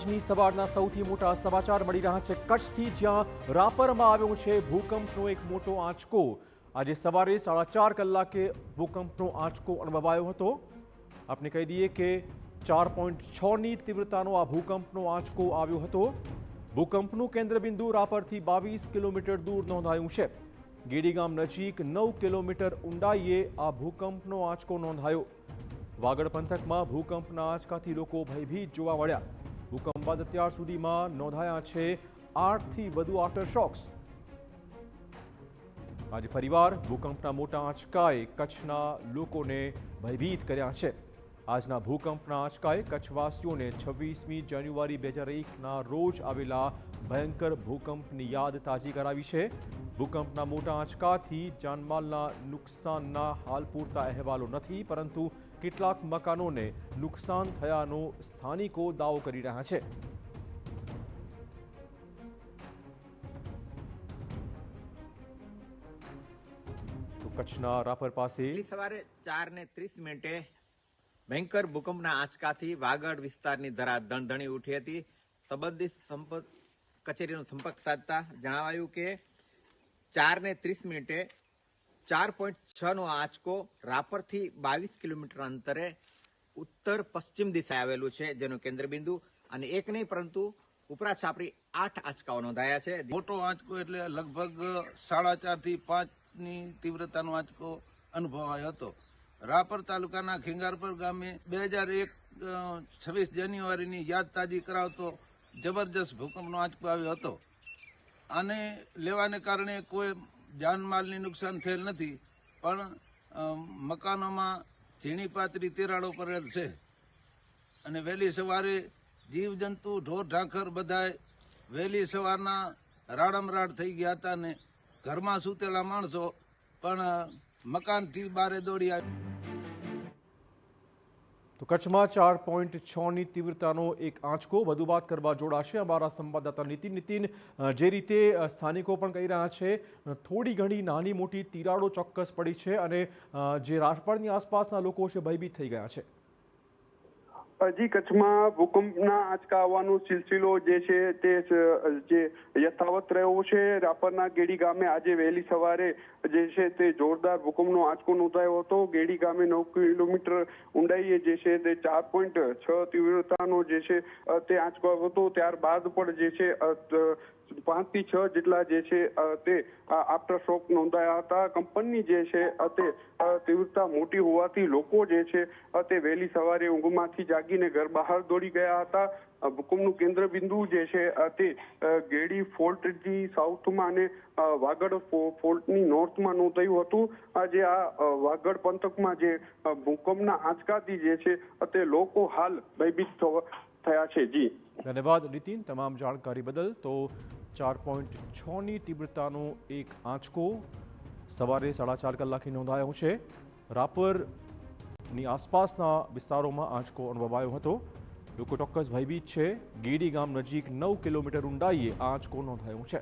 આજની સવારના સૌથી મોટા સમાચાર મળી રહ્યા છે કચ્છથી, જ્યાં રાપરમાં આવ્યો છે ભૂકંપનો એક મોટો આંચકો। આજે સવારે 4:30 કલાકે ભૂકંપનો આંચકો અનુભવાયો હતો। આપને કહી દઈએ કે 4.6ની તીવ્રતાનો આ ભૂકંપનો આંચકો આવ્યો હતો। ભૂકંપનું કેન્દ્રબિંદુ રાપરથી 22 કિલોમીટર દૂર નોંધાયું છે। ગેડી ગામ નજીક 9 કિલોમીટર ઊંડાઈએ આ ભૂકંપનો આંચકો નોંધાયો। વાગડ પંથકમાં ભૂકંપના આંચકાથી લોકો ભયભીત જોવા મળ્યા। ભૂકંપ બાદ અત્યાર સુધીમાં નોંધાયા છે 8થી વધુ આફ્ટર શોક્સ। આજે ફરીવાર ભૂકંપના મોટા આંચકાએ કચ્છના લોકોને ભયભીત કર્યા છે। આજના ભૂકંપના આંચકાએ કચ્છવાસીઓને 26મી જાન્યુઆરી 2001ના રોજ આવેલા ભયંકર ભૂકંપની યાદ તાજી કરાવી છે। ભૂકંપના મોટા આંચકાથી જાનમાલના નુકસાનના હાલ પૂરતા અહેવાલો નથી, પરંતુ કેટલાક મકાનોને નુકસાન થયાનો સ્થાનિકો દાવો કરી રહ્યા છે। તો કચ્છના રાપર પાસે સવારે 4:30 ભયંકર ભૂકંપના આંચકાથી વાગડ વિસ્તારની ધરા ધણધણી ઉઠી હતી। સંબંધિત કચેરીનો સંપર્ક સાધતા જણાવાયું કે 4:30 4.6નો આંચકો રાપરથી 22 કિલોમીટર અંતરે ઉત્તર પશ્ચિમ દિશાએ આવેલું છે, જેનું કેન્દ્રબિંદુ અને એક નહીં પરંતુ ઉપરા છાપરી 8 આંચકાઓ નોંધાયા છે। મોટો આંચકો એટલે લગભગ 4.5 થી 5ની તીવ્રતાનો આંચકો અનુભવાયો હતો। રાપર તાલુકાના ખેંગારપર ગામે 2001 26 જાન્યુઆરીની યાદ તાજી કરાવતો જબરજસ્ત ભૂકંપનો આંચકો આવ્યો હતો। આને લેવાને કારણે કોઈ જાનમાલની નુકસાન થયેલ નથી, પણ મકાનોમાં ઝીણી પાતળી તિરાડો પડેલ છે અને વહેલી સવારે જીવજંતુ ઢોર ઢાંખર બધાય વહેલી સવારના રાડમરાડ થઈ ગયા હતા ને ઘરમાં સૂતેલા માણસો પણ મકાનથી બહાર દોડી આવ્યા। તો કચ્છમાં 4.6ની તીવ્રતાનો એક આંચકો। વધુ વાત કરવા જોડાશે અમારા સંવાદદાતા નીતિન। જે રીતે સ્થાનિકો પણ કહી રહ્યા છે, થોડી ઘણી નાની મોટી તિરાડો ચોક્કસ પડી છે અને જે રાપરની આસપાસના લોકો છે ભયભીત થઈ ગયા છે। હજી કચ્છમાં ભૂકંપના આંચકા આવવાનો સિલસિલો જે છે તે જે યથાવત રહ્યો છે। રાપરના ગેડી ગામે આજે વહેલી સવારે જે છે તે જોરદાર ભૂકંપનો આંચકો નોંધાયો હતો। ગેડી ગામે 9 કિલોમીટર ઊંડાઈએ જે છે તે 4.6 તીવ્રતાનો જે છે તે આંચકો આવ્યો હતો। ત્યારબાદ પણ જે છે 5 થી 6 જેટલા જે છે તે આફ્ટર શોક નોંધાયા હતા। કંપનની જે છે તે તીવ્રતા મોટી હોવાથી લોકો જે છે તે વહેલી સવારે ઊંઘમાંથી જાગીને ઘર બહાર દોડી ગયા હતા। ભૂકંપનું કેન્દ્ર બિંદુ જે છે તે ગેડી ફોલ્ટની સાઉથમાં અને વાગડ ફોલ્ટની નોર્થમાં નોંધાયું હતું। આજે આ વાગડ પંથકમાં જે ભૂકંપના આંચકાથી જે છે તે લોકો હાલ ભયભીત થયા છે। જી ધન્યવાદ નીતિન, તમામ જાણકારી બદલ। તો 4.6ની તીવ્રતાનો એક આંચકો સવારે 4:30 કલાકે નોંધાયો છે। રાપરની આસપાસના વિસ્તારોમાં આંચકો અનુભવાયો હતો। લોકો ચોક્કસ ભયભીત છે। ગેડી ગામ નજીક 9 કિલોમીટર ઊંડાઈએ આંચકો નોંધાયો છે।